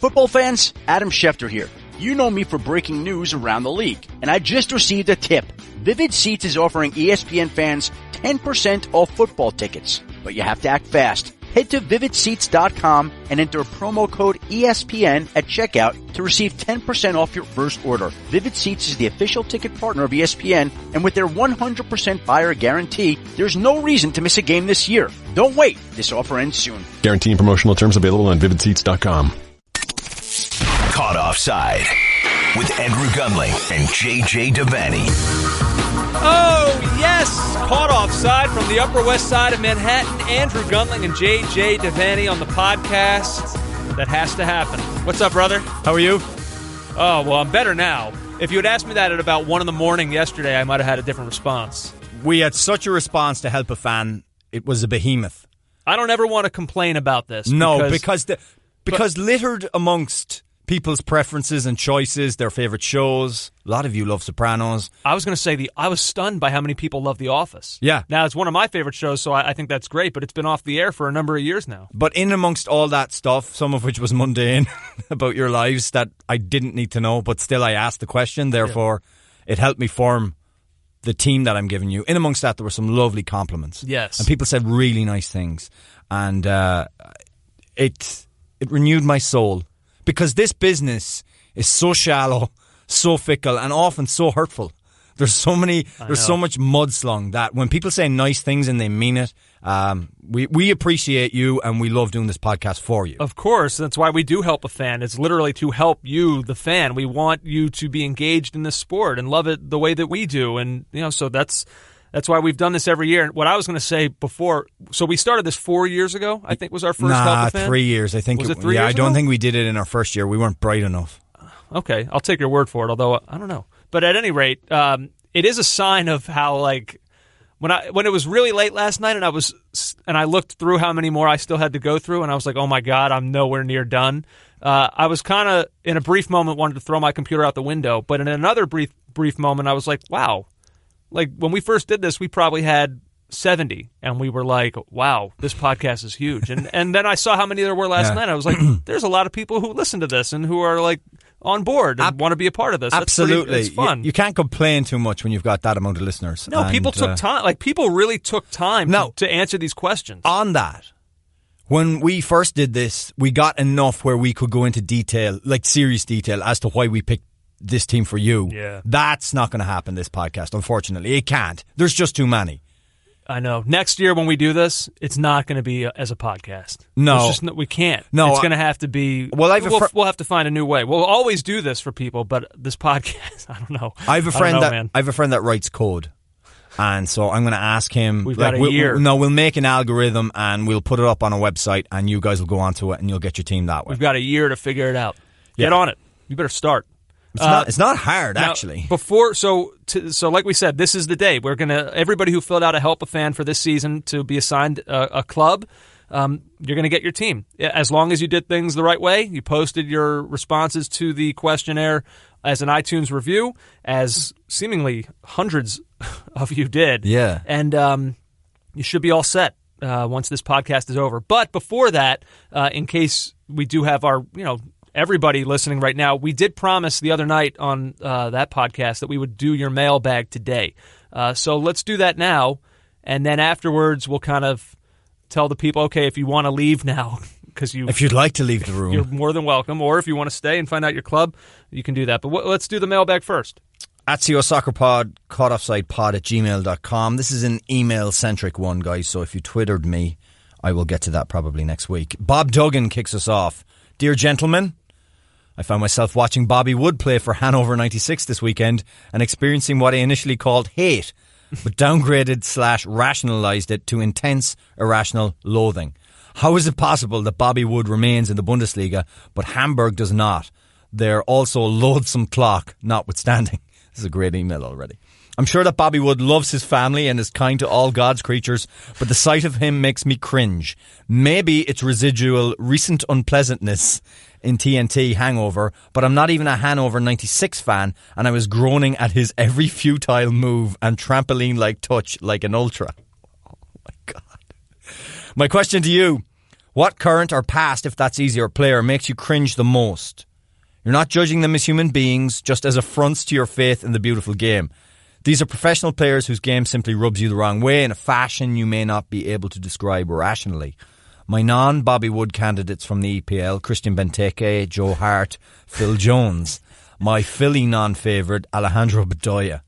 Football fans, Adam Schefter here. You know me for breaking news around the league, and I just received a tip. Vivid Seats is offering ESPN fans 10% off football tickets, but you have to act fast. Head to vividseats.com and enter promo code ESPN at checkout to receive 10% off your first order. Vivid Seats is the official ticket partner of ESPN, and with their 100% buyer guarantee, there's no reason to miss a game this year. Don't wait. This offer ends soon. Guarantee and promotional terms available on vividseats.com. Caught Offside with Andrew Gunling and JJ Devaney. Oh, yes! Caught Offside from the Upper West Side of Manhattan. Andrew Gunling and JJ Devaney on the podcast. That has to happen. What's up, brother? How are you? Oh, well, I'm better now. If you had asked me that at about 1 a.m. yesterday, I might have had a different response. We had such a response to help a fan. It was a behemoth. I don't ever want to complain about this. No, because littered amongst people's preferences and choices, their favorite shows. A lot of you love Sopranos. I was going to say, I was stunned by how many people love The Office. Yeah. Now, it's one of my favorite shows, so I think that's great, but it's been off the air for a number of years now. But in amongst all that stuff, some of which was mundane about your lives that I didn't need to know, but still I asked the question, therefore it helped me form the team that I'm giving you. In amongst that, there were some lovely compliments. Yes. And people said really nice things. And it renewed my soul. Because this business is so shallow, so fickle, and often so hurtful. There's so much mudslung that when people say nice things and they mean it, we appreciate you and we love doing this podcast for you. Of course, that's why we do help a fan. It's literally to help you, the fan. We want you to be engaged in this sport and love it the way that we do, and so that's why we've done this every year. And what I was going to say before, so we started this 4 years ago, I think was our first Help a Fan? 3 years. I think was it 3 years I don't ago? think we did it in our first year. We weren't bright enough. Okay, I'll take your word for it, although I don't know. But at any rate, it is a sign of how, like, when it was really late last night and I looked through how many more I still had to go through, and I was like, oh my God, I'm nowhere near done. I was kind of, in a brief moment, wanted to throw my computer out the window, but in another brief moment, I was like, wow. Like, when we first did this, we probably had 70, and we were like, wow, this podcast is huge. And then I saw how many there were last night. I was like, there's a lot of people who listen to this and who are, like, on board and want to be a part of this. Absolutely. It's fun. You can't complain too much when you've got that amount of listeners. No, people took time. Like, people really took time to answer these questions. On that, when we first did this, we got enough where we could go into detail, like serious detail, as to why we picked this team for you. Yeah. That's not going to happen this podcast, unfortunately. It can't. There's just too many. I know. Next year when we do this, it's not going to be as a podcast. No. We can't. No. It's going to have to be... We'll have to find a new way. We'll always do this for people, but this podcast, I don't know. I have a friend that writes code. And so I'm going to ask him... We've got a year. We'll make an algorithm and we'll put it up on a website and you guys will go onto it and you'll get your team that way. We've got a year to figure it out. Get on it. You better start. It's not hard, now, actually. So like we said, this is the day. We're everybody who filled out a Help a Fan for this season to be assigned a club, you're going to get your team. As long as you did things the right way, you posted your responses to the questionnaire as an iTunes review, as seemingly hundreds of you did. Yeah. And you should be all set once this podcast is over. But before that, in case we do have our, everybody listening right now, we did promise the other night on that podcast that we would do your mailbag today. So let's do that now, and then afterwards we'll kind of tell the people, okay, if you want to leave now, if you'd like to leave the room, you're more than welcome, or if you want to stay and find out your club, you can do that. But let's do the mailbag first. At CO Soccer Pod, caughtoffsidepod@gmail.com. This is an email-centric one, guys, so if you Twittered me, I will get to that probably next week. Bob Duggan kicks us off. Dear gentlemen, I found myself watching Bobby Wood play for Hanover 96 this weekend and experiencing what I initially called hate, but downgraded/rationalised it to intense, irrational loathing. How is it possible that Bobby Wood remains in the Bundesliga, but Hamburg does not? They're also loathsome clock, notwithstanding. This is a great email already. I'm sure that Bobby Wood loves his family and is kind to all God's creatures, but the sight of him makes me cringe. Maybe it's residual recent unpleasantness in TNT hangover, but I'm not even a Hanover 96 fan, and I was groaning at his every futile move and trampoline-like touch like an ultra. Oh my God. My question to you, What current or past, if that's easier, player makes you cringe the most? You're not judging them as human beings, just as affronts to your faith in the beautiful game. These are professional players whose game simply rubs you the wrong way in a fashion you may not be able to describe rationally. My non-Bobby Wood candidates from the EPL, Christian Benteke, Joe Hart, Phil Jones. My Philly non-favourite, Alejandro Bedoya.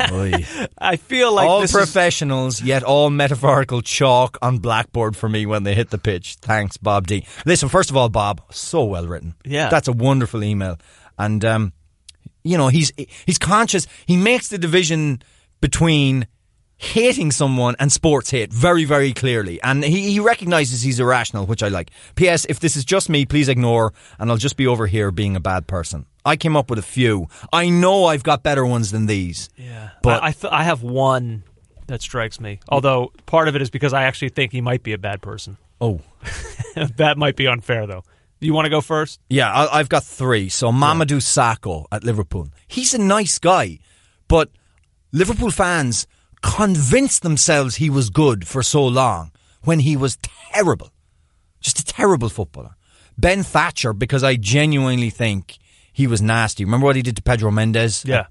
I feel like all this professionals, yet all metaphorical chalk on blackboard for me when they hit the pitch. Thanks, Bob D. Listen, first of all, Bob, so well written. Yeah, that's a wonderful email, and he's conscious. He makes the division between hating someone and sports hate very, very clearly, and he recognises he's irrational, which I like. P.S. If this is just me, please ignore, and I'll just be over here being a bad person. I came up with a few. I know I've got better ones than these. Yeah, but I have one that strikes me. Although part of it is because I actually think he might be a bad person. Oh, that might be unfair, though. You want to go first? Yeah, I've got three. So Mamadou Sakho at Liverpool. He's a nice guy, but Liverpool fans convinced themselves he was good for so long when he was terrible. Just a terrible footballer. Ben Thatcher, because I genuinely think he was nasty. Remember what he did to Pedro Mendes? Yeah.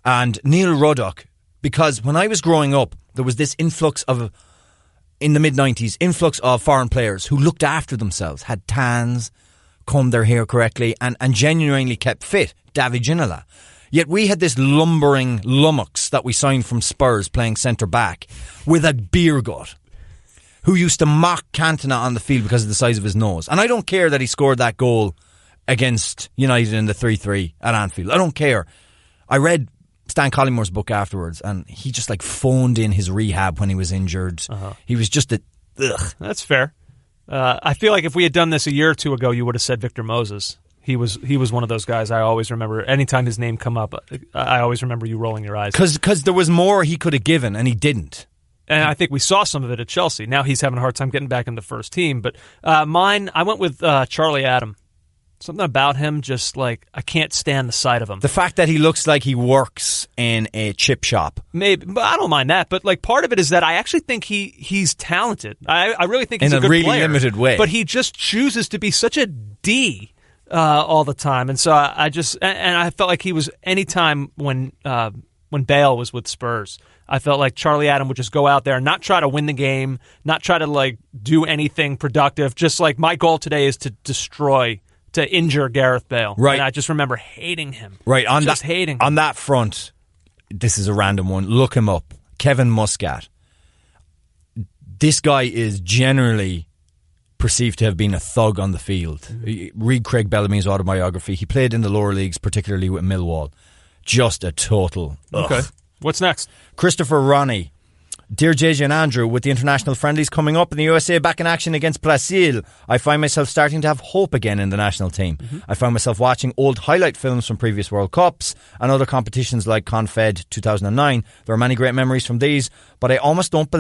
And Neil Ruddock, because when I was growing up, there was this influx of, in the mid-90s, influx of foreign players who looked after themselves, had tans, combed their hair correctly, and genuinely kept fit. David Ginola. Yet we had this lumbering lummox that we signed from Spurs playing centre-back with a beer gut who used to mock Cantona on the field because of the size of his nose. And I don't care that he scored that goal against United in the 3-3 at Anfield. I don't care. I read Stan Collymore book afterwards, and he just phoned in his rehab when he was injured. He was just ugh. That's fair. I feel like if we had done this a year or two ago, you would have said Victor Moses. He was one of those guys I always remember. Anytime his name come up, I always remember you rolling your eyes. Because there was more he could have given, and he didn't. And I think we saw some of it at Chelsea. Now he's having a hard time getting back in the first team. But mine, I went with Charlie Adam. Something about him, just I can't stand the sight of him. The fact that he looks like he works in a chip shop. Maybe, but I don't mind that. But part of it is that I actually think he's talented. I really think he's a good player. In a really limited way. But he just chooses to be such a D all the time. And so I felt like he was, anytime when Bale was with Spurs, I felt like Charlie Adam would just go out there and not try to win the game, not try to do anything productive. Just my goal today is to injure Gareth Bale. Right. And I just remember hating him. Right. Hating him. On that front, this is a random one. Look him up. Kevin Muscat. This guy is generally perceived to have been a thug on the field. Mm-hmm. Read Craig Bellamy's autobiography. He played in the lower leagues, particularly with Millwall. Just a total ugh. Okay. What's next? Christopher Ronnie. Dear JJ and Andrew, with the international friendlies coming up and the USA back in action against Brazil, I find myself starting to have hope again in the national team. Mm-hmm. I found myself watching old highlight films from previous World Cups and other competitions like Confed 2009. There are many great memories from these, but I almost don't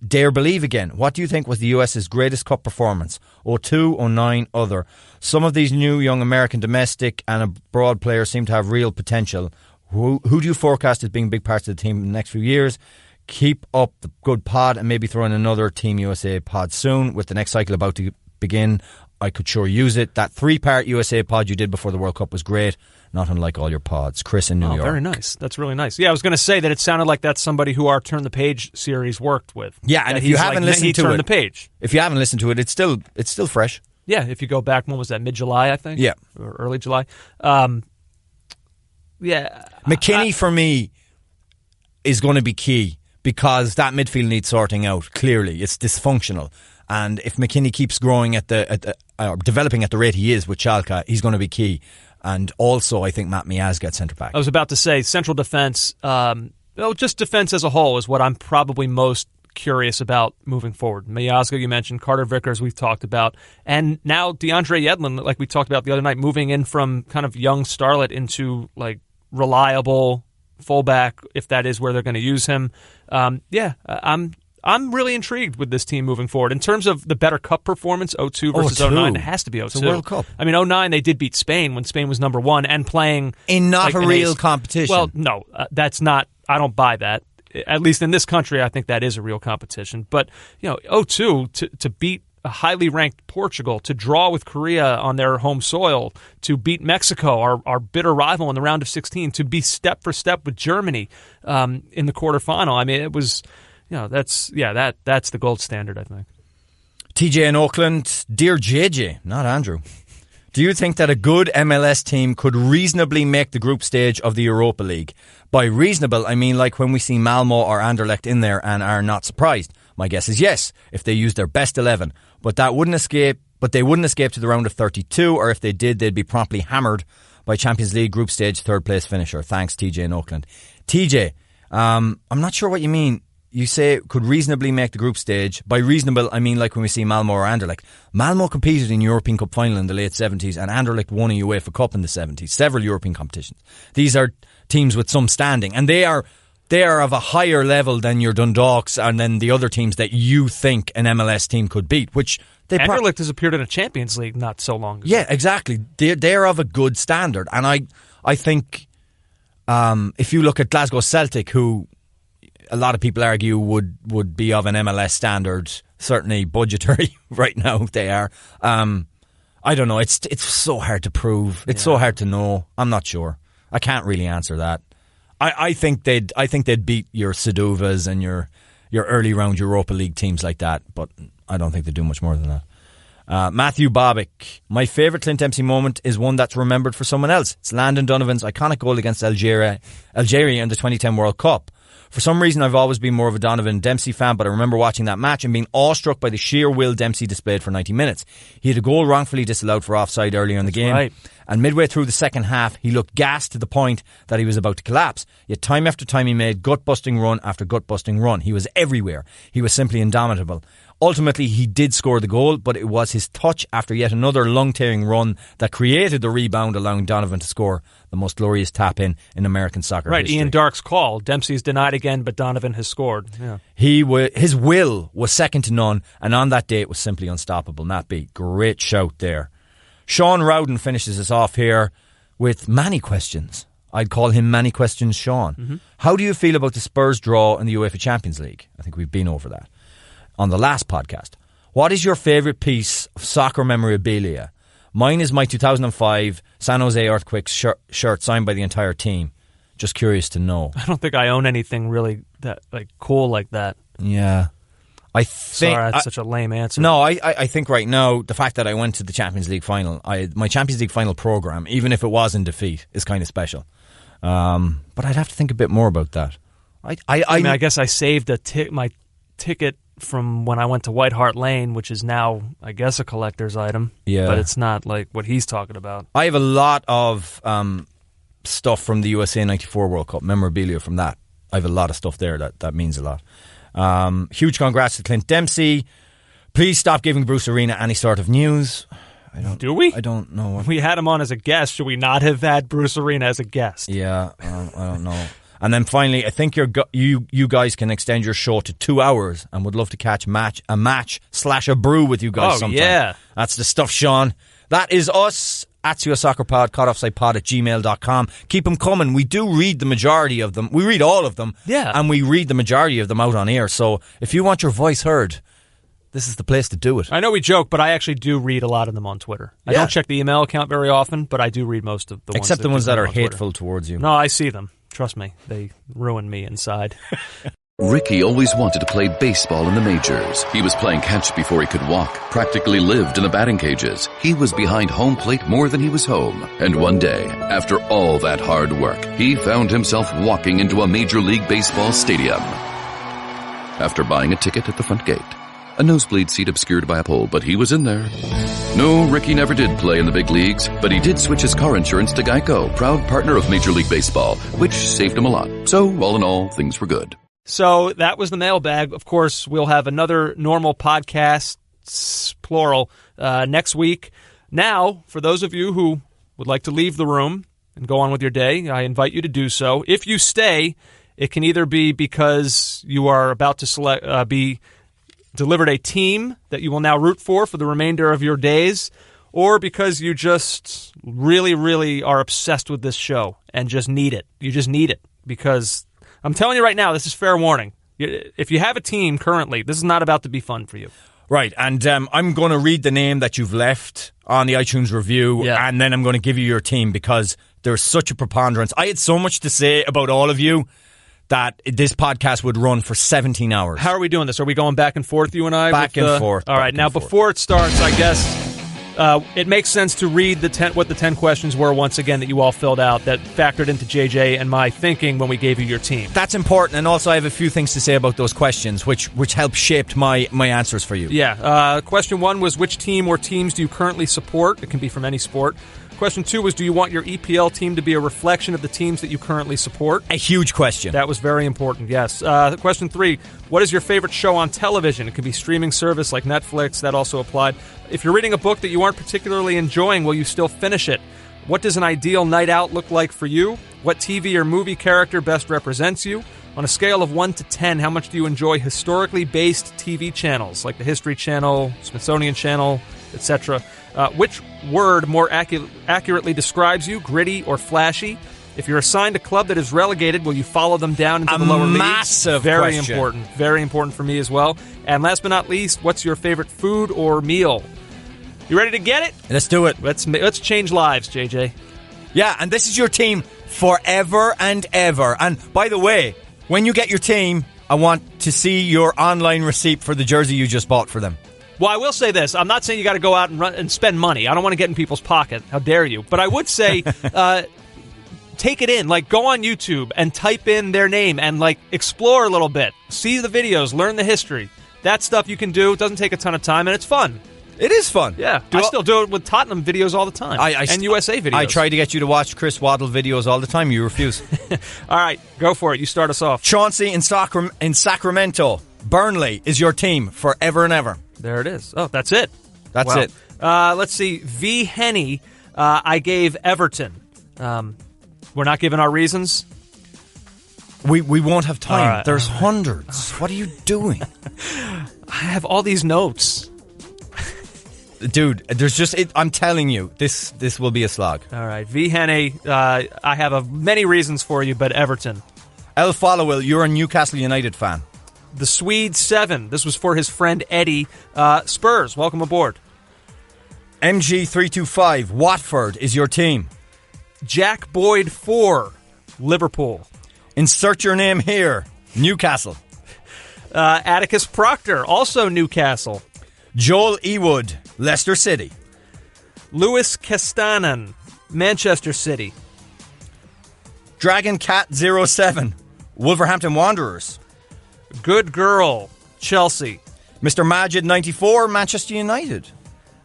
dare believe again. What do you think was the US's greatest cup performance? 02, 09, other. Some of these new young American domestic and abroad players seem to have real potential. Who do you forecast as being big parts of the team in the next few years? Keep up the good pod and maybe throw in another Team USA pod soon. With the next cycle about to begin, I could sure use it. That 3-part USA pod you did before the World Cup was great, not unlike all your pods. Chris in New York. Very nice. That's really nice. Yeah, I was going to say that it sounded like that's somebody who our Turn the Page series worked with. Yeah, and if you haven't listened to it, Turn the Page. If you haven't listened to it, it's still fresh. Yeah, if you go back, when was that? Mid-July, I think? Yeah. Or early July. Yeah. McKinney, for me, is going to be key. Because that midfield needs sorting out. Clearly, it's dysfunctional, and if McKinney keeps growing developing at the rate he is with Schalke, he's going to be key. And also, I think Matt Miazga at centre back. I was about to say central defence. Just defence as a whole is what I'm probably most curious about moving forward. Miazga, you mentioned, Carter Vickers, we've talked about, and now DeAndre Yedlin, like we talked about the other night, moving in from kind of young starlet into reliable fullback, if that is where they're going to use him. I'm really intrigued with this team moving forward. In terms of the better cup performance, 02 versus 09, it has to be 02. It's a World Cup. I mean, 09, they did beat Spain when Spain was number one and playing in not a real competition. Well, no, that's not. I don't buy that. At least in this country, I think that is a real competition. But 02 to beat a highly ranked Portugal, to draw with Korea on their home soil, to beat Mexico, our bitter rival in the round of 16, to be step for step with Germany in the quarterfinal. I mean, it was, that's the gold standard, I think. TJ in Oakland, dear JJ, not Andrew. Do you think that a good MLS team could reasonably make the group stage of the Europa League? By reasonable, I mean like when we see Malmo or Anderlecht in there and are not surprised. My guess is yes, if they use their best 11. But they wouldn't escape to the round of 32, or if they did, they'd be promptly hammered by Champions League group stage third place finisher. Thanks, TJ in Oakland. TJ, I'm not sure what you mean. You say could reasonably make the group stage. By reasonable, I mean like when we see Malmo or Anderlecht. Malmo competed in European Cup final in the late 70s, and Anderlecht won a UEFA Cup in the 70s. Several European competitions. These are teams with some standing, and they are of a higher level than your Dundalks and then the other teams that you think an MLS team could beat. Which Anderlecht has appeared in a Champions League not so long ago. Yeah, exactly. They're of a good standard, and I think if you look at Glasgow Celtic, who a lot of people argue would be of an MLS standard, certainly budgetary right now they are. I don't know. It's so hard to prove. It's so hard to know. I'm not sure. I can't really answer that. I think they'd beat your Seduvas and your early round Europa League teams like that, but I don't think they do much more than that. Matthew Bobick, my favourite Clint Dempsey moment is one that's remembered for someone else. It's Landon Donovan's iconic goal against Algeria in the 2010 World Cup. For some reason, I've always been more of a Donovan Dempsey fan, but I remember watching that match and being awestruck by the sheer will Dempsey displayed for 90 minutes. He had a goal wrongfully disallowed for offside earlier in the game. Right. And midway through the second half, he looked gassed to the point that he was about to collapse. Yet time after time he made gut-busting run after gut-busting run. He was everywhere. He was simply indomitable. Ultimately, he did score the goal, but it was his touch after yet another lung-tearing run that created the rebound, allowing Donovan to score the most glorious tap-in in American soccer history. Ian Dark's call. Dempsey's denied again, but Donovan has scored. Yeah. His will was second to none, and on that day it was simply unstoppable. Matt B, great shout there. Sean Rowden finishes us off here with many questions. I'd call him Many Questions Sean. Mm-hmm. How do you feel about the Spurs draw in the UEFA Champions League? I think we've been over that on the last podcast. What is your favourite piece of soccer memorabilia? Mine is my 2005 San Jose Earthquakes shirt signed by the entire team. Just curious to know. I don't think I own anything really that cool like that. Yeah. Sorry, that's such a lame answer. No, I think right now, the fact that I went to the Champions League final, my Champions League final programme, even if it was in defeat, is kind of special. But I'd have to think a bit more about that. I guess I saved my ticket from when I went to White Hart Lane, which is now, I guess, a collector's item. Yeah. But it's not like what he's talking about. I have a lot of stuff from the USA 94 World Cup, memorabilia from that. I have a lot of stuff there that means a lot. Huge congrats to Clint Dempsey. Please stop giving Bruce Arena any sort of news. Do we? I don't know. We had him on as a guest. Should we not have had Bruce Arena as a guest? Yeah, I don't know. And then finally, I think you guys can extend your show to 2 hours, and would love to catch a match/a brew with you guys sometime. Yeah. That's the stuff, Sean. That is us. @CUS Soccer Pod, cutoffsidepod@gmail.com. Keep them coming. We do read the majority of them. We read all of them. Yeah. And we read the majority of them out on air. So if you want your voice heard, this is the place to do it. I know we joke, but I actually do read a lot of them on Twitter. I don't check the email account very often, but I do read most of the ones. Except the ones that are hateful towards you. No, I see them. Trust me. They ruin me inside. Ricky always wanted to play baseball in the majors. He was playing catch before he could walk, practically lived in the batting cages. He was behind home plate more than he was home. And one day, after all that hard work, he found himself walking into a Major League Baseball stadium. After buying a ticket at the front gate. A nosebleed seat obscured by a pole, but he was in there. No, Ricky never did play in the big leagues, but he did switch his car insurance to Geico, proud partner of Major League Baseball, which saved him a lot. So, all in all, things were good. So that was the mailbag. Of course, we'll have another normal podcast, plural, next week. Now, for those of you who would like to leave the room and go on with your day, I invite you to do so. If you stay, it can either be because you are about to be delivered a team that you will now root for the remainder of your days, or because you just really, really are obsessed with this show and just need it. You just need it because I'm telling you right now, this is fair warning. If you have a team currently, this is not about to be fun for you. Right, and I'm going to read the name that you've left on the iTunes review, and then I'm going to give you your team because there's such a preponderance. I had so much to say about all of you that this podcast would run for 17 hours. How are we doing this? Are we going back and forth, you and I? Back and forth. All right, now before it starts, I guess it makes sense to read what the 10 questions were once again that you all filled out that factored into JJ and my thinking when we gave you your team. That's important, and also I have a few things to say about those questions, which helped shape my answers for you. Yeah. Question 1 was, which team or teams do you currently support? It can be from any sport. Question 2 was, do you want your EPL team to be a reflection of the teams that you currently support? A huge question. That was very important, yes. Question 3, what is your favorite show on television? It could be streaming service like Netflix. That also applied. If you're reading a book that you aren't particularly enjoying, will you still finish it? What does an ideal night out look like for you? What TV or movie character best represents you? On a scale of 1 to 10, how much do you enjoy historically based TV channels like the History Channel, Smithsonian Channel, etc.? Which word more accurately describes you, gritty or flashy? If you're assigned a club that is relegated, will you follow them down into the lower leagues? Massive Very question. important. Very important for me as well. And last but not least, what's your favorite food or meal? You ready to get it? Let's do it. Let's change lives, JJ. Yeah, and this is your team forever and ever. And by the way, when you get your team, I want to see your online receipt for the jersey you just bought for them. Well, I will say this. I'm not saying you got to go out and run and spend money. I don't want to get in people's pocket. How dare you? But I would say take it in. Like, go on YouTube and type in their name and, like, explore a little bit. See the videos. Learn the history. That stuff you can do. It doesn't take a ton of time, and it's fun. It is fun. Yeah. I still do it with Tottenham videos all the time. And USA videos. I try to get you to watch Chris Waddle videos all the time. You refuse. All right. Go for it. You start us off. Chauncey in Sacramento. Burnley is your team forever and ever. There it is. Oh, that's it. That's it. Let's see. V. Henny, I gave Everton. We're not giving our reasons. We won't have time. Right. There's hundreds. What are you doing? I have all these notes. Dude, there's just... I'm telling you, this will be a slog. All right. V. Henny, I have many reasons for you, but Everton. El Followell, you're a Newcastle United fan. The Swede 7. This was for his friend Eddie. Spurs, welcome aboard. MG325, Watford is your team. Jack Boyd 4, Liverpool. Insert your name here. Newcastle. Atticus Proctor, also Newcastle. Joel Ewood, Leicester City. Lewis Castanan, Manchester City. Dragon Cat 07, Wolverhampton Wanderers. Good Girl, Chelsea. Mr. Majid 94, Manchester United.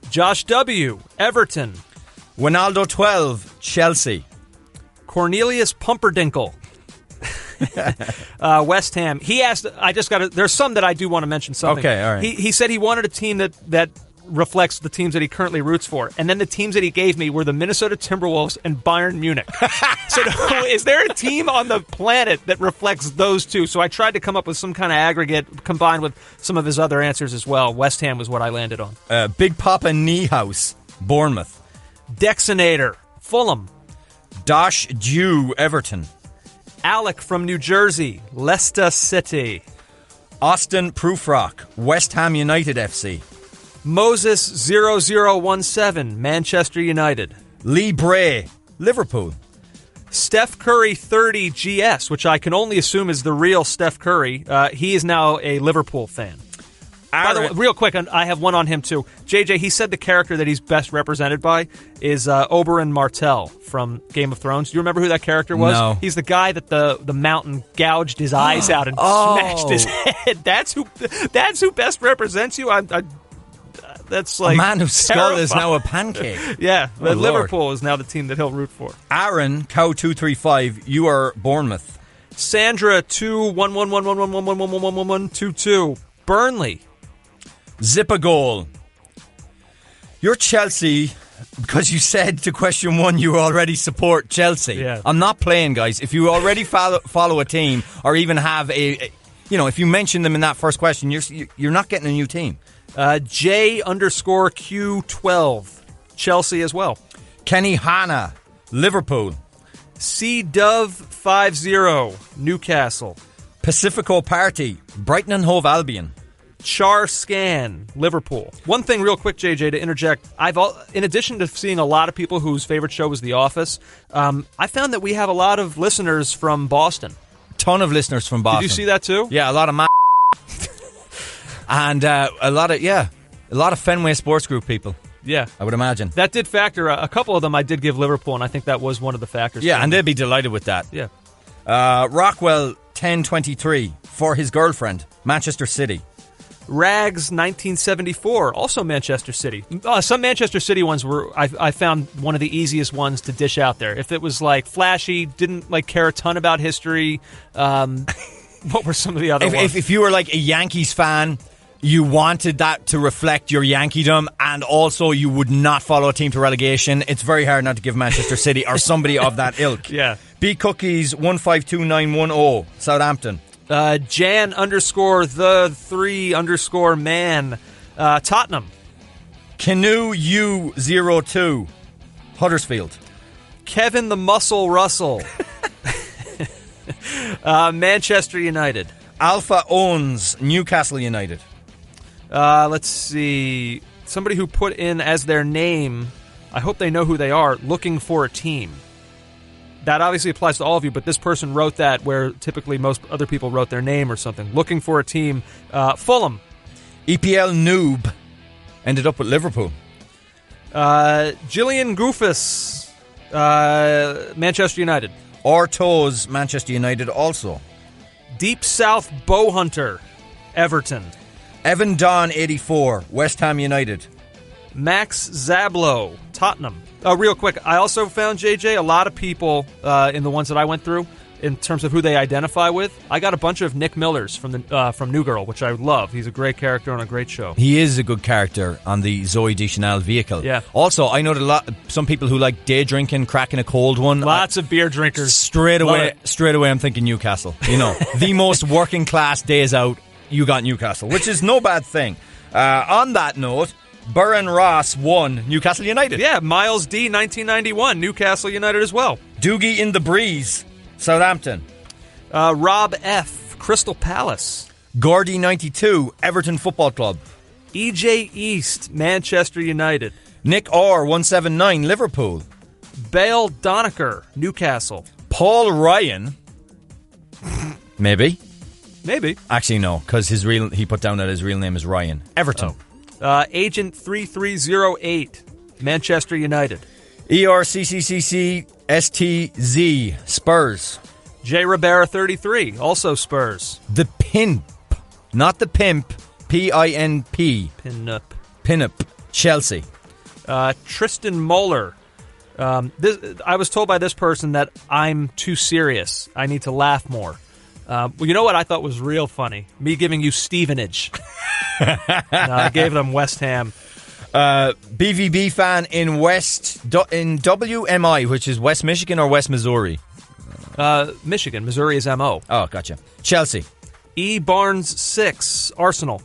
Josh W., Everton. Winaldo 12, Chelsea. Cornelius Pumperdinkle, West Ham. He asked, there's some that I do want to mention something. Okay, all right. He said he wanted a team that reflects the teams that he currently roots for. And then the teams that he gave me were the Minnesota Timberwolves and Bayern Munich. So is there a team on the planet that reflects those two? So I tried to come up with some kind of aggregate combined with some of his other answers as well. West Ham was what I landed on. Big Papa Niehaus, Bournemouth. Dexinator, Fulham. Dosh Dew, Everton. Alec from New Jersey, Leicester City. Austin Prufrock, West Ham United FC. Moses 0017, Manchester United. Lee Bray, Liverpool. Steph Curry 30 GS, which I can only assume is the real Steph Curry. He is now a Liverpool fan. By the way, real quick, I have one on him too. JJ, he said the character that he's best represented by is Oberyn Martell from Game of Thrones. Do you remember who that character was? No. He's the guy that the mountain gouged his eyes out and smashed his head. That's who best represents you. That's like a man whose skull terrifying. is now a pancake. Yeah, Oh, but Lord. Liverpool is now the team that he'll root for. Aaron, Cow235, you are Bournemouth. Sandra 21111111122, Burnley. Zip a goal. You're Chelsea because you said to question 1 you already support Chelsea. Yeah. I'm I'm not playing, guys. If you already follow a team or even have if you mention them in that first question, you're not getting a new team. J_Q12, Chelsea as well. Kenny Hanna, Liverpool. CDove50, Newcastle. Pacifico Party, Brighton and Hove Albion. Char Scan, Liverpool. One thing real quick, JJ, to interject. In addition to seeing a lot of people whose favorite show was The Office, I found that we have a lot of listeners from Boston. Ton of listeners from Boston. Did you see that too? Yeah, a lot of and a lot of Fenway Sports Group people. Yeah. I would imagine. That did factor. A couple of them I did give Liverpool, and I think that was one of the factors. Yeah, and they'd be delighted with that. Yeah. Rockwell 1023 for his girlfriend, Manchester City. Rags 1974, also Manchester City. Some Manchester City ones were, I found one of the easiest ones to dish out there. If it was like flashy, didn't like care a ton about history, what were some of the other ones? If you were like a Yankees fan, you wanted that to reflect your Yankeedom, and also you would not follow a team to relegation. It's very hard not to give Manchester City or somebody of that ilk. Yeah. B Cookies 152910, Southampton. Jan _the 3 _ Tottenham. Canoe U02, Huddersfield. Kevin the Muscle Russell. Manchester United. Alpha owns Newcastle United. Let's see. Somebody who put in as their name, I hope they know who they are, looking for a team. That obviously applies to all of you, but this person wrote that where typically most other people wrote their name or something. Looking for a team. Fulham. EPL Noob ended up with Liverpool. Gillian Goofus. Manchester United. Ortoz, Manchester United also. Deep South Bowhunter. Everton. Evan Don 84, West Ham United. Max Zablo, Tottenham. Real quick, I also found, JJ, a lot of people in the ones that I went through in terms of who they identify with. I got a bunch of Nick Millers from New Girl, which I love. He's a great character on a great show. He is a good character on the Zooey Deschanel vehicle. Yeah. Also, I know some people who like day drinking, cracking a cold one. Lots of beer drinkers. Straight away, I'm thinking Newcastle. You know, the most working class days out, you got Newcastle, which is no bad thing. On that note, Burren Ross won Newcastle United. Yeah, Miles D, 1991, Newcastle United as well. Doogie in the Breeze, Southampton. Rob F, Crystal Palace. Gordy 92, Everton Football Club. EJ East, Manchester United. Nick Orr 179, Liverpool. Bale Donaker, Newcastle. Paul Ryan, maybe. Actually, no, because he put down that his real name is Ryan. Everton. Agent 3308, Manchester United. ERCCCC STZ, Spurs. J. Ribera 33, also Spurs. The Pimp, not the Pimp, PINP. Pinup, Chelsea. Tristan Moeller. I was told by this person that I'm too serious. I need to laugh more. Well, you know what I thought was real funny? Me giving you Stevenage. I gave them West Ham. BVB fan in WMI, which is West Michigan or West Missouri? Michigan. Missouri is MO. Oh, gotcha. Chelsea. E. Barnes 6, Arsenal.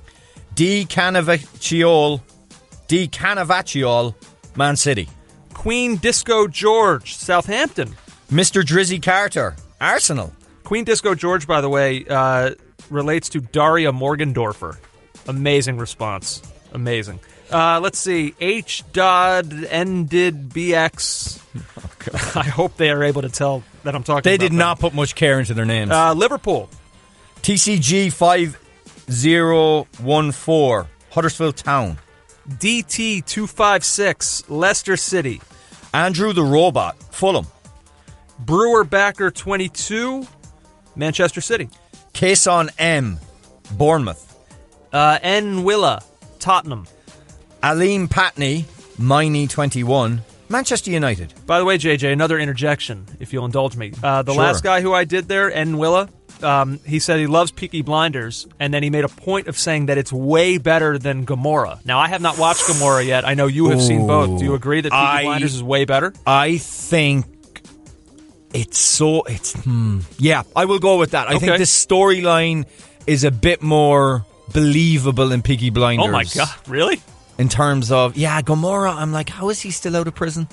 D. Canavacciol, Man City. Queen Disco George, Southampton. Mr. Drizzy Carter, Arsenal. Queen Disco George, by the way, relates to Daria Morgendorfer. Amazing response. Amazing. Let's see. H. Dodd ended BX. Oh, I hope they are able to tell that I'm talking about They did not put much care into their names. Liverpool. TCG 5014, Huddersfield Town. DT 256, Leicester City. Andrew the Robot, Fulham. Brewer Backer 22, Manchester City. Kason M, Bournemouth. N. Willa, Tottenham. Aleem Patney, Miney 21, Manchester United. By the way, JJ, another interjection, if you'll indulge me. The Sure. last guy who I did there, N. Willa, he said he loves Peaky Blinders, and then he made a point of saying that it's way better than Gomorrah. Now, I have not watched Gomorrah yet. I know you have seen both. Do you agree that Peaky Blinders is way better? I think yeah, I will go with that. I think the storyline is a bit more believable in Peaky Blinders. Oh my God, really? In terms of, Gomorrah, I'm like, how is he still out of prison?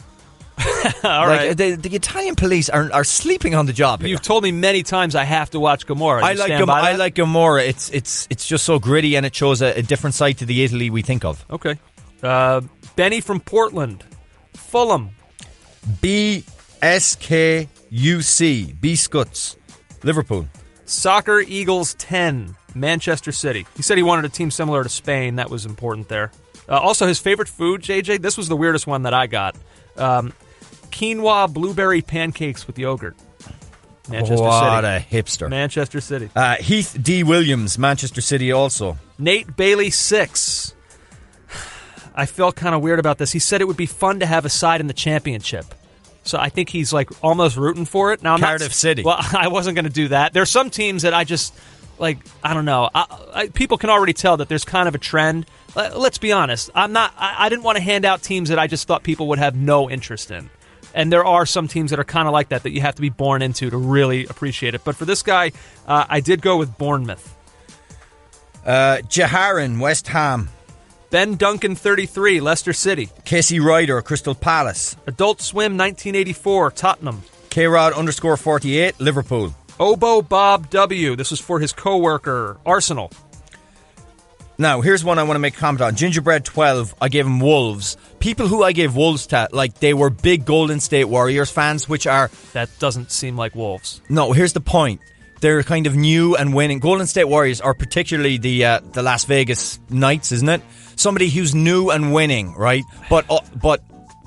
All right. The Italian police are sleeping on the job here. You've told me many times I have to watch Gomorrah. I like Gomorrah. It's just so gritty, and it shows a different side to the Italy we think of. Okay. Benny from Portland. Fulham. BSKUC. B-Scuts. Liverpool. Soccer Eagles 10. Manchester City. He said he wanted a team similar to Spain. That was important there. Also, his favorite food, JJ, this was the weirdest one that I got. Quinoa blueberry pancakes with yogurt. Manchester City. What a hipster. Manchester City. Heath D. Williams, Manchester City also. Nate Bailey 6. I felt kind of weird about this. He said it would be fun to have a side in the championship. So I think he's like almost rooting for it. Now Cardiff City. Well, I wasn't going to do that. There's some teams that I just, like, I don't know. People can already tell that there's kind of a trend. Let's be honest. I didn't want to hand out teams that I just thought people would have no interest in. And there are some teams that are kind of like that you have to be born into to really appreciate it. But for this guy, I did go with Bournemouth. Jaharin, West Ham. Ben Duncan, 33, Leicester City. Casey Ryder, Crystal Palace. Adult Swim, 1984, Tottenham. K-Rod _48, Liverpool. Obo Bob W. This was for his co-worker, Arsenal. Now, here's one I want to make a comment on. Gingerbread 12, I gave him Wolves. People who I gave Wolves to, like, they were big Golden State Warriors fans, which are... That doesn't seem like Wolves. No, here's the point. They're kind of new and winning. Golden State Warriors are particularly the Las Vegas Knights, isn't it? Somebody who's new and winning, right? But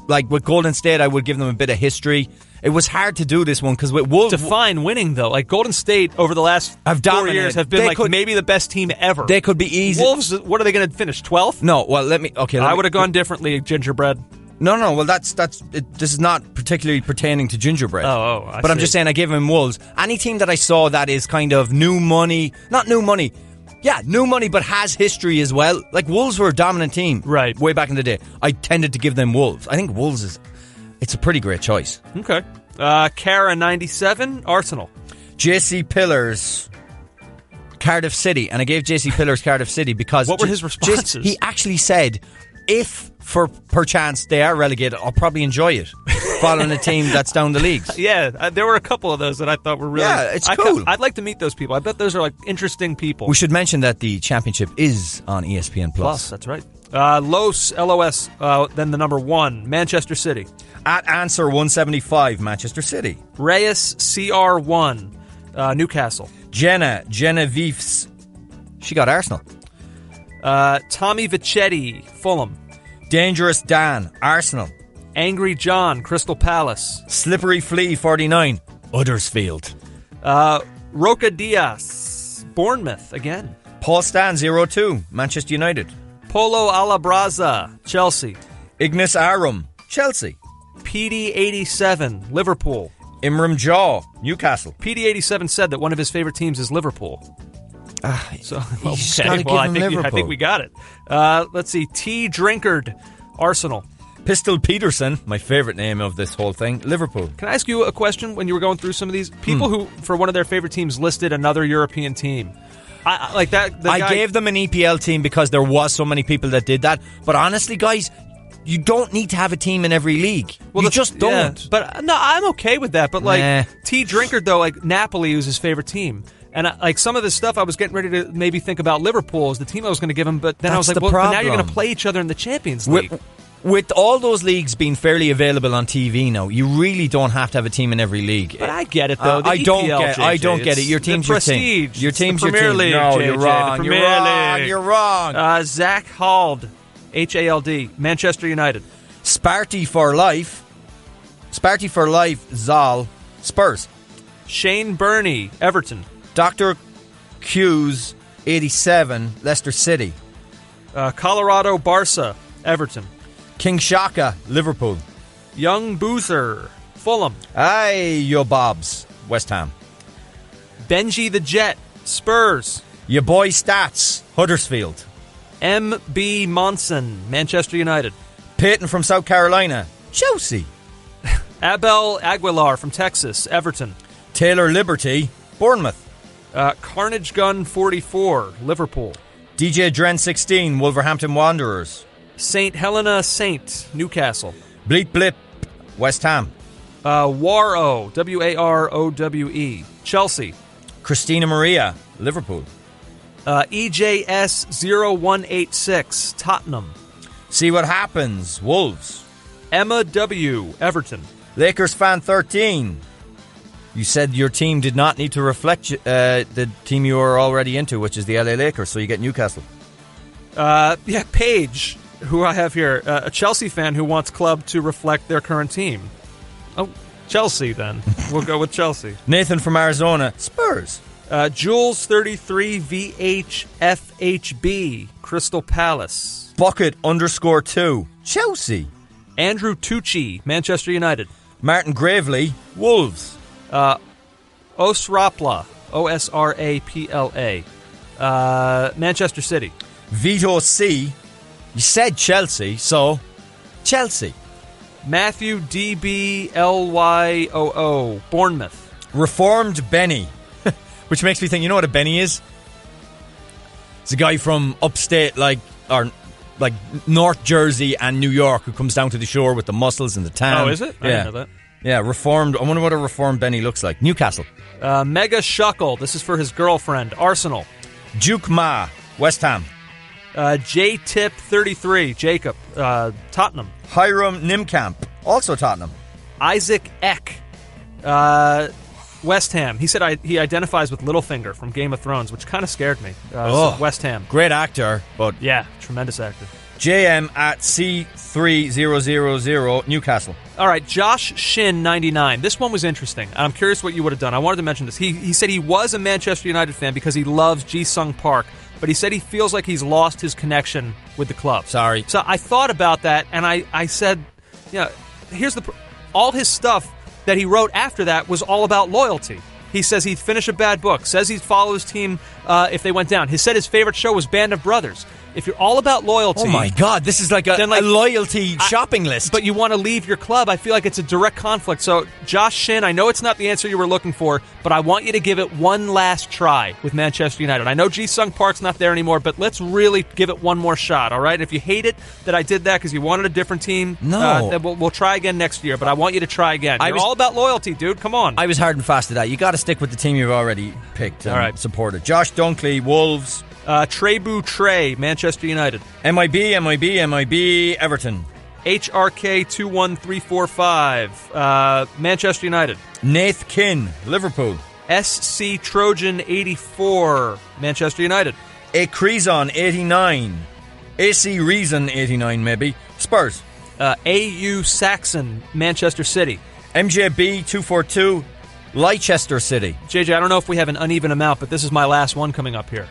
like with Golden State, I would give them a bit of history. It was hard to do this one because with Wolves... Define winning, though. Like, Golden State, over the last 4 years, have been maybe the best team ever. They could be easy. Wolves, what are they going to finish, 12th? No, well, I would have gone differently, Gingerbread. No, well, this is not particularly pertaining to Gingerbread. But I'm just saying I gave him Wolves. Any team that I saw that is kind of new money, not new money, yeah, new money, but has history as well. Like, Wolves were a dominant team. Right. Way back in the day. I tended to give them Wolves. I think Wolves it's a pretty great choice. Okay. Cara, 97, Arsenal. JC Pillars, Cardiff City. And I gave JC Pillars Cardiff City because... What were his responses? He actually said, if for perchance they are relegated, I'll probably enjoy it. Following a team that's down the leagues. Yeah, there were a couple of those that I thought were really... Yeah, it's cool. I'd like to meet those people. I bet those are like interesting people. We should mention that the championship is on ESPN+. That's right. Los, LOS, then the number 1, Manchester City. At Answer 175, Manchester City. Reyes, CR1, Newcastle. Genevieve's. She got Arsenal. Tommy Vichetti, Fulham. Dangerous Dan, Arsenal. Angry John, Crystal Palace. Slippery Flea, 49, Huddersfield. Roca Diaz, Bournemouth, again. Paul Stan, 02, Manchester United. Polo Alabraza, Chelsea. Ignis Arum, Chelsea. PD87, Liverpool. Imram Jaw, Newcastle. PD87 said that one of his favorite teams is Liverpool. So, okay, well, I think we got it. Let's see. T. Drinkard, Arsenal. Pistol Peterson, my favourite name of this whole thing, Liverpool. Can I ask you a question when you were going through some of these? People who, for one of their favourite teams, listed another European team. I gave them an EPL team because there was so many people that did that. But honestly, guys, you don't need to have a team in every league. Well, you just don't. Yeah, but no, I'm okay with that. But like T. Drinkard, though, like Napoli was his favourite team. And like some of this stuff, I was getting ready to maybe think about Liverpool as the team I was going to give him. But then I was like, well, but now you're going to play each other in the Champions League. With all those leagues being fairly available on TV now, you really don't have to have a team in every league. But I get it, though. I don't get it. Your team's your team. Your team's your team. League, no, JJ, you're wrong. You're wrong. Zach Hald, HALD, Manchester United. Sparty for life. Zal, Spurs. Shane Burney, Everton. Dr. Q's, 87, Leicester City. Colorado Barca, Everton. King Shaka, Liverpool. Young Boozer, Fulham. Aye, yo Bobs, West Ham. Benji the Jet, Spurs. Your boy Stats, Huddersfield. M.B. Monson, Manchester United. Peyton from South Carolina, Chelsea. Abel Aguilar from Texas, Everton. Taylor Liberty, Bournemouth. Carnage Gun 44, Liverpool. DJ Dren 16, Wolverhampton Wanderers. St. Helena Saint, Newcastle. Bleep Blip West Ham. Warrow, Warowe, Chelsea. Christina Maria, Liverpool. EJS 0186, Tottenham. See What Happens, Wolves. Emma W, Everton. Lakers fan 13. You said your team did not need to reflect the team you were already into, which is the LA Lakers, so you get Newcastle. Paige, who I have here, a Chelsea fan who wants club to reflect their current team. Oh, Chelsea then. We'll go with Chelsea. Nathan from Arizona, Spurs. Jules 33 VHFHB, Crystal Palace. Bucket _2, Chelsea. Andrew Tucci, Manchester United. Martin Gravely, Wolves. Osrapla, Osrapla, Manchester City. Vito C. You said Chelsea, so Chelsea. Matthew DBLYOO, Bournemouth. Reformed Benny, which makes me think, you know what a Benny is? It's a guy from upstate, like North Jersey and New York, who comes down to the shore with the muscles and the tan. Oh, is it? I didn't know that. Yeah, reformed. I wonder what a reformed Benny looks like. Newcastle. Mega Shuckle, this is for his girlfriend. Arsenal. Duke Ma, West Ham. J-Tip 33, Jacob, Tottenham. Hiram Nimkamp, also Tottenham. Isaac Eck, West Ham. He said he identifies with Littlefinger from Game of Thrones, which kind of scared me. So West Ham. Great actor, but... Yeah, tremendous actor. JM at C3000, Newcastle. All right, Josh Shin 99. This one was interesting. I'm curious what you would have done. I wanted to mention this. He said he was a Manchester United fan because he loves Ji-Sung Park, but he said he feels like he's lost his connection with the club. Sorry. So I thought about that, and I said, here's all his stuff that he wrote after that was all about loyalty. He says he'd finish a bad book, says he'd follow his team if they went down. He said his favorite show was Band of Brothers. If you're all about loyalty... Oh my God, this is like a loyalty shopping list. But you want to leave your club, I feel like it's a direct conflict. So, Josh Shin, I know it's not the answer you were looking for, but I want you to give it one last try with Manchester United. I know Ji-Sung Park's not there anymore, but let's really give it one more shot, all right? If you hate it that I did that because you wanted a different team, then we'll try again next year, but I want you to try again. You're all about loyalty, dude. Come on. I was hard and fast at that. You got to stick with the team you've already picked and supported. Josh Dunkley, Wolves... Trebu Trey, Manchester United. MIB, Everton. HRK 21345, Manchester United. Nath Kin, Liverpool. SC Trojan 84, Manchester United. A Crezon 89. AC Reason 89, maybe. Spurs. AU Saxon, Manchester City. MJB 242, Leicester City. JJ, I don't know if we have an uneven amount, but this is my last one coming up here.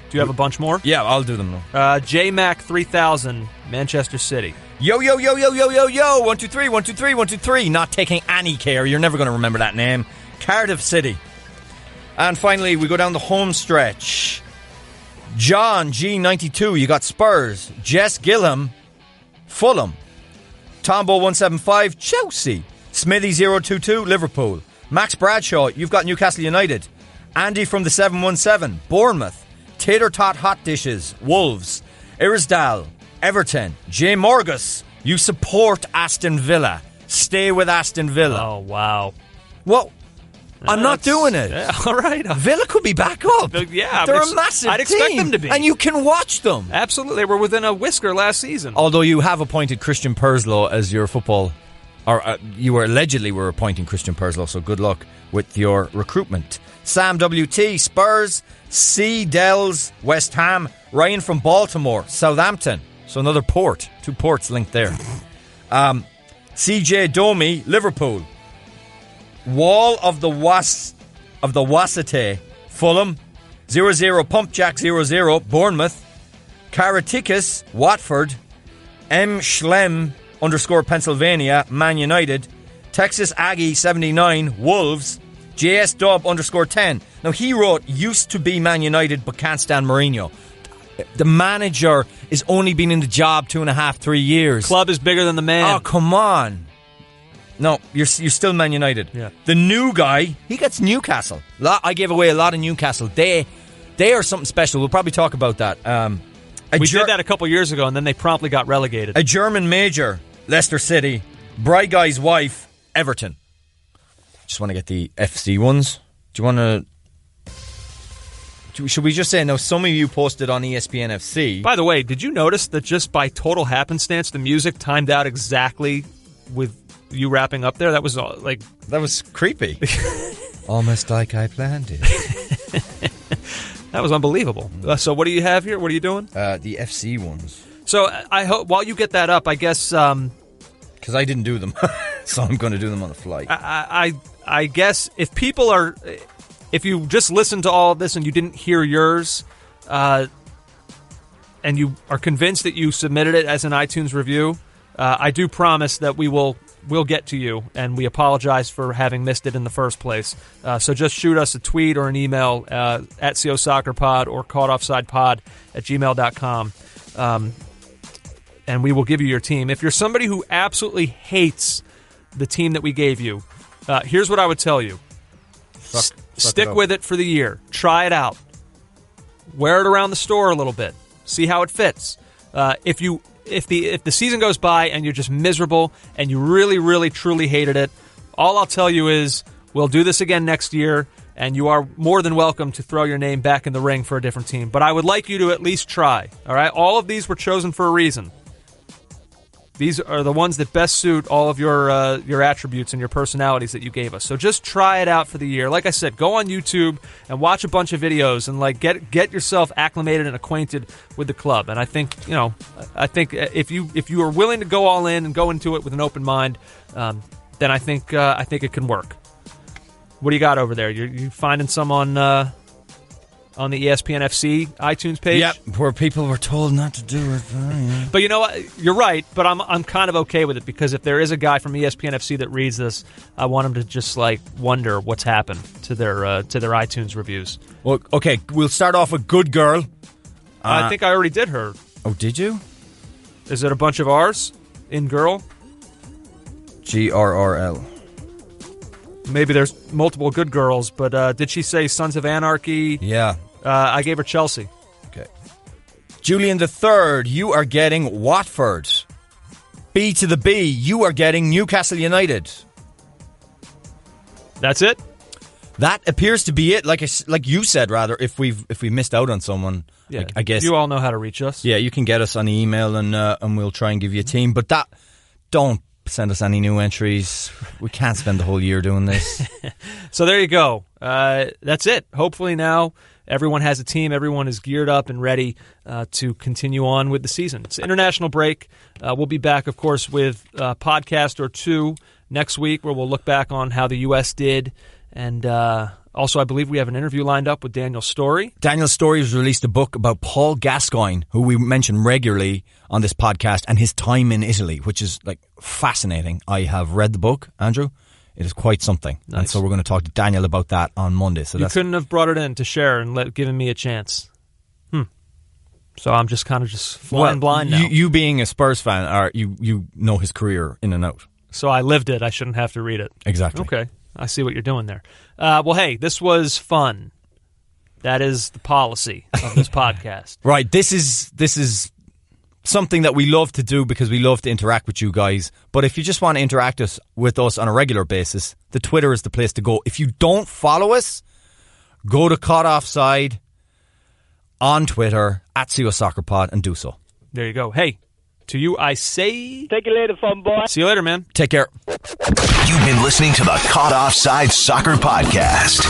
Do you have a bunch more? Yeah, I'll do them now. JMac 3000, Manchester City. Yo. 123, 123, 123. Not taking any care. You're never going to remember that name. Cardiff City. And finally, we go down the home stretch. John G92, you got Spurs. Jess Gilham, Fulham. Tombo 175, Chelsea. Smithy 022, Liverpool. Max Bradshaw, you've got Newcastle United. Andy from the 717, Bournemouth. Tater Tot Hot Dishes, Wolves. Irisdal, Everton. Jay Morgus, you support Aston Villa. Stay with Aston Villa. Oh, wow. Well, I'm not doing it. Yeah, all right. Villa could be back up. Yeah, they're a massive I'd expect them to be. And you can watch them. Absolutely. They were within a whisker last season. Although you have appointed Christian Purslow as your football... Or you were allegedly were appointing Christian Purslow, so good luck with your recruitment. Sam WT, Spurs. C. Dells, West Ham. Ryan from Baltimore, Southampton. So another port. 2 ports linked there. CJ Domi, Liverpool. Wall of the Wasate, Fulham. 0-0 Pump Jack 0-0, Bournemouth. Karatikis, Watford. M. Schlem _ Pennsylvania, Man United. Texas Aggie 79, Wolves. JS Dub _ 10. Now he wrote, used to be Man United but can't stand Mourinho. The manager is only been in the job 2.5, 3 years. Club is bigger than the man. Oh, come on. No, you're still Man United. Yeah. The new guy, he gets Newcastle. I gave away a lot of Newcastle. They are something special. We'll probably talk about that. We did that a couple years ago, and then they promptly got relegated. A German major, Leicester City. Bry Guy's wife, Everton. Just want to get the FC ones. Do you want to... Should we just say, now some of you posted on ESPN FC. By the way, did you notice that just by total happenstance, the music timed out exactly with you wrapping up there? That was like... That was creepy. Almost like I planned it. That was unbelievable. So what do you have here? What are you doing? The FC ones. So I hope, while you get that up, I guess... Because I didn't do them, so I'm going to do them on the fly. I guess if people are... If you just listened to all of this and you didn't hear yours, and you are convinced that you submitted it as an iTunes review, I do promise that we'll get to you, and we apologize for having missed it in the first place. So just shoot us a tweet or an email at COSoccerPod or CaughtOffsidePod@gmail.com, and we will give you your team. If you're somebody who absolutely hates the team that we gave you, here's what I would tell you. Stick with it for the year. Try it out. Wear it around the store a little bit. See how it fits. If the season goes by and you're just miserable and you really, really, truly hated it, all I'll tell you is we'll do this again next year, and you are more than welcome to throw your name back in the ring for a different team. But I would like you to at least try. All right? All of these were chosen for a reason. These are the ones that best suit all of your attributes and your personalities that you gave us. So just try it out for the year. Like I said, go on YouTube and watch a bunch of videos and get yourself acclimated and acquainted with the club. And I think if you are willing to go all in and go into it with an open mind, then I think it can work. What do you got over there? You finding some on the ESPN FC iTunes page? Yep, where people were told not to do it. Yeah. But you know what? You're right, but I'm kind of okay with it, because if there is a guy from ESPN FC that reads this, I want him to just wonder what's happened to their iTunes reviews. Well, okay, we'll start off with Good Girl. I think I already did her. Oh, did you? Is it a bunch of R's in girl? GRRL. Maybe there's multiple good girls, but did she say Sons of Anarchy? Yeah. I gave her Chelsea. Okay. Julian III, you are getting Watford. B to the B, you are getting Newcastle United. That's it? That appears to be it. Like you said, rather, if we missed out on someone, yeah, I guess you all know how to reach us. Yeah, you can get us on the email and we'll try and give you a team. But don't send us any new entries. We can't spend the whole year doing this. So there you go. That's it. Hopefully now everyone has a team. Everyone is geared up and ready to continue on with the season. It's international break. We'll be back, of course, with a podcast or two next week where we'll look back on how the U.S. did. And also, I believe we have an interview lined up with Daniel Story. Daniel Story has released a book about Paul Gascoigne, who we mention regularly on this podcast, and his time in Italy, which is fascinating. I have read the book, Andrew. It is quite something. Nice. And so we're going to talk to Daniel about that on Monday. So you couldn't have brought it in to share and given me a chance. So I'm just kind of flying blind now. You being a Spurs fan, you know his career in and out. So I lived it. I shouldn't have to read it. Exactly. Okay. I see what you're doing there. Well, hey, this was fun. That is the policy of this podcast. Right. This is something that we love to do because we love to interact with you guys. But if you just want to interact with us on a regular basis, the Twitter is the place to go. If you don't follow us, go to Caught Offside on Twitter at COSoccerPod and do so. There you go. Hey, to you I say... Take you later, fun boy. See you later, man. Take care. You've been listening to the Caught Offside Soccer Podcast.